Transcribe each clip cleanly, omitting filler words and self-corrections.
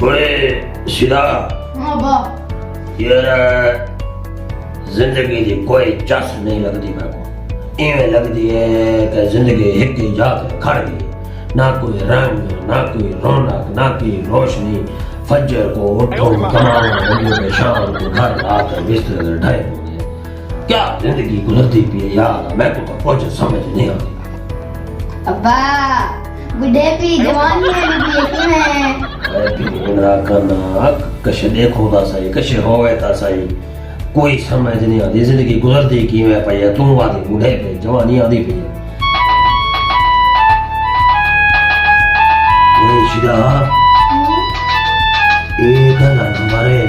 बड़े सीधा हाँ बा यार जिंदगी की कोई चस नहीं लगती मेरे को इवें लगती है कि जिंदगी एक ही जात खड़ गई ना कोई रंग ना कोई रौनक ना कोई रोशनी फजर को उठो कमाओ शाम को घर आकर बिस्तर ढाई हो गए क्या जिंदगी गुजरती पी है यार मेरे को तो कुछ समझ नहीं आती अब्बा बुढ़ेपी जवानी है इंदिरा करना कशे देखो ता सही कशे होवे ता सही कोई समझ नहीं आती जिंदगी गुजरती की मैं पई है तू आदि बूढ़े पे जवानी आदि पई है ओए शिदा एक ना हमारे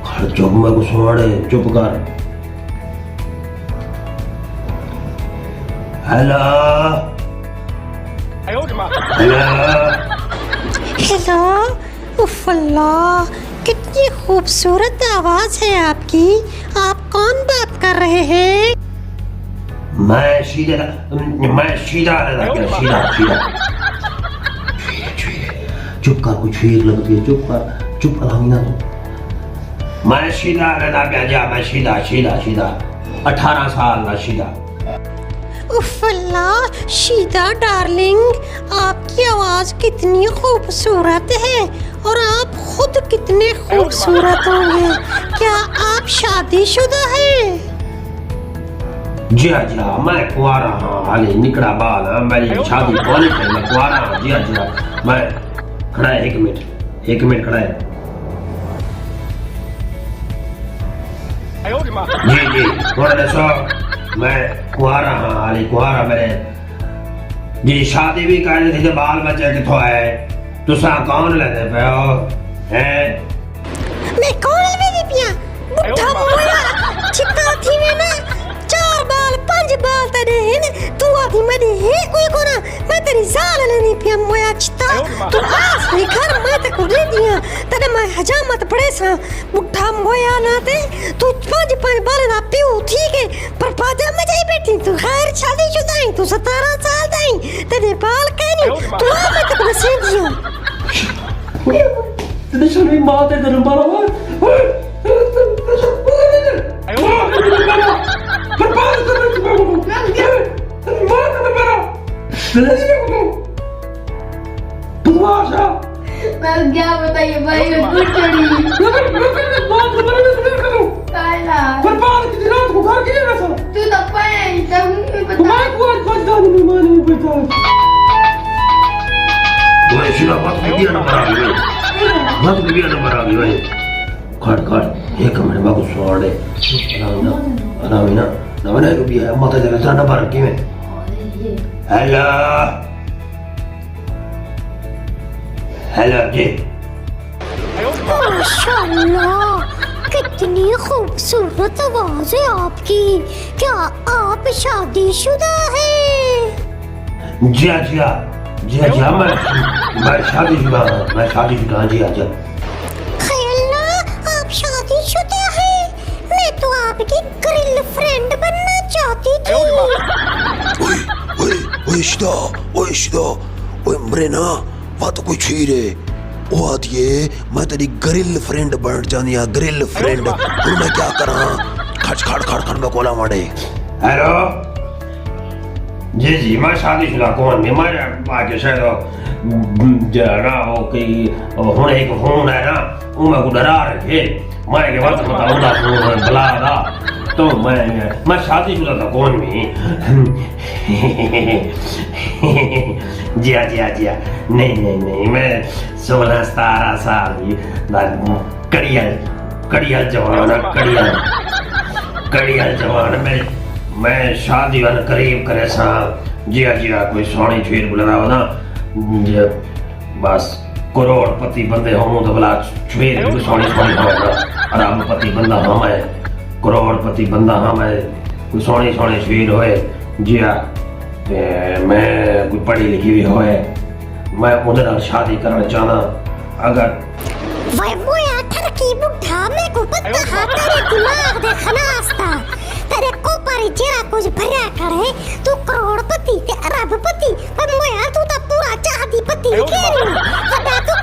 खड़ चुप में को सुनाड़े चुप कर हेलो हेलो हेलो उफ अल्लाह कितनी खूबसूरत आवाज है आपकी। आप कौन बात कर रहे हैं? मैं सीधा चुप कर कुछ छीर लगती है चुप कर ना तू मैं सीधा रहना जा मैं सीधा 18 साल ना सीधा उफ अल्लाह शीदा डार्लिंग आपकी आवाज कितनी खूबसूरत है और आप खुद कितने खूबसूरत होंगे। क्या आप शादीशुदा हैं? जी हाँ मैं कुआरा हाँ हाले निकड़ा बाल हाँ मेरी शादी कौन है मैं कुआरा हाँ जी हाँ मैं खड़ा है 1 मिनट खड़ा है जी थोड़ा दसो मैं कुआरा हाँ हाले कुआरा मेरे जी शादी भी करनी थी बाल बच्चे किथों है तुसा कौन लेते पे हो हैं मैं कौन लेने पिया बुढ़ा मोया चिक्का थी में ना 4 बाल 5 बाल तेरे हैं तू आधी मरी है कोई कोना मैं तेरी जान लेनी पिया मोया चित्ता तू आस नहीं कर मैं ते को दे दिया तेरे मैं हजामत पड़े सा बुढ़ा मोया ना ते तू 5 बाल ना पियो ठीक है पर पाजा में जाई बैठी तू खैर शादीशुदा है तू 17 साल दा है तेरे बाल कहनी तू आ मैं ते को से दिया तेरे शरीर मां ते तेरे मारो मैं क्या बताइए भाई मैं गुड चढ़ी काला तू तो पाए तब नहीं बता ओए शिवा बात भी नंबर आ गई भाई खड़ 1 मिनट बाबू सोड़े आराम ना नवने रुपया है माता जगह साना बार की में हेलो जी माशाल्लाह कितनी खूबसूरत आवाज है आपकी। क्या आप शादीशुदा हैं? जी हाँ मैं शादीशुदा हाँ जी हाँ खैला आप शादीशुदा हैं? मैं तो आपकी गर्लफ्रेंड बनना चाहती थी। ओए शिदा ओए मरे ना बात तो कोई छीर है ओ आती है मैं तेरी गर्लफ्रेंड बन जानी है गर्लफ्रेंड और मैं क्या करा खड़ में कोला मारे हेलो जी मैं शादीशुदा कौन नहीं मैं आके शायद जरा हो कि हुन एक फोन है ना उमे को डरा रखे मैं के बात बताऊं दा फोन बुला दा तो मैं शादीशुदा था कौन भी जी हाँ नहीं मैं 16-17 साल की कड़ियल जवान मैं शादी वाला करीब करे सा जी हाँ कोई सोनी छीर बुला हो ना बस करोड़पति बंदे हो तो भला छीर भी सोनी हो अरबपति बंदा हम है करोड़पति बंदा हम है कोई सोनी छीर होए जी हाँ मैं कोई पढ़ी लिखी भी होए मैं उधर शादी करना चाहना अगर भाई वो यार की बुढ़ा में को पता है तेरे दिमाग दे खलासता तेरे को परिचय कुछ भरा करे तू करोड़पति ते अरबपति पर मैं तू तो पूरा चाहदीपति के नी वदा तू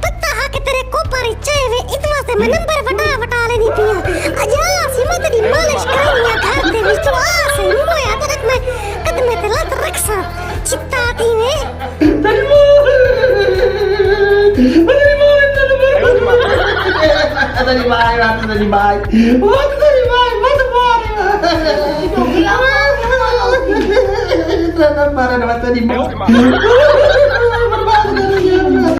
पता है कि तेरे को परिचय वे इतना से मैं नंबर बटा लेनी पिया आजा सी मैं तेरी मालिश करनी घर ते विच आ से मोया तो रख मैं कदम ते लत रखसा चित्ता थी वे Tadi bye.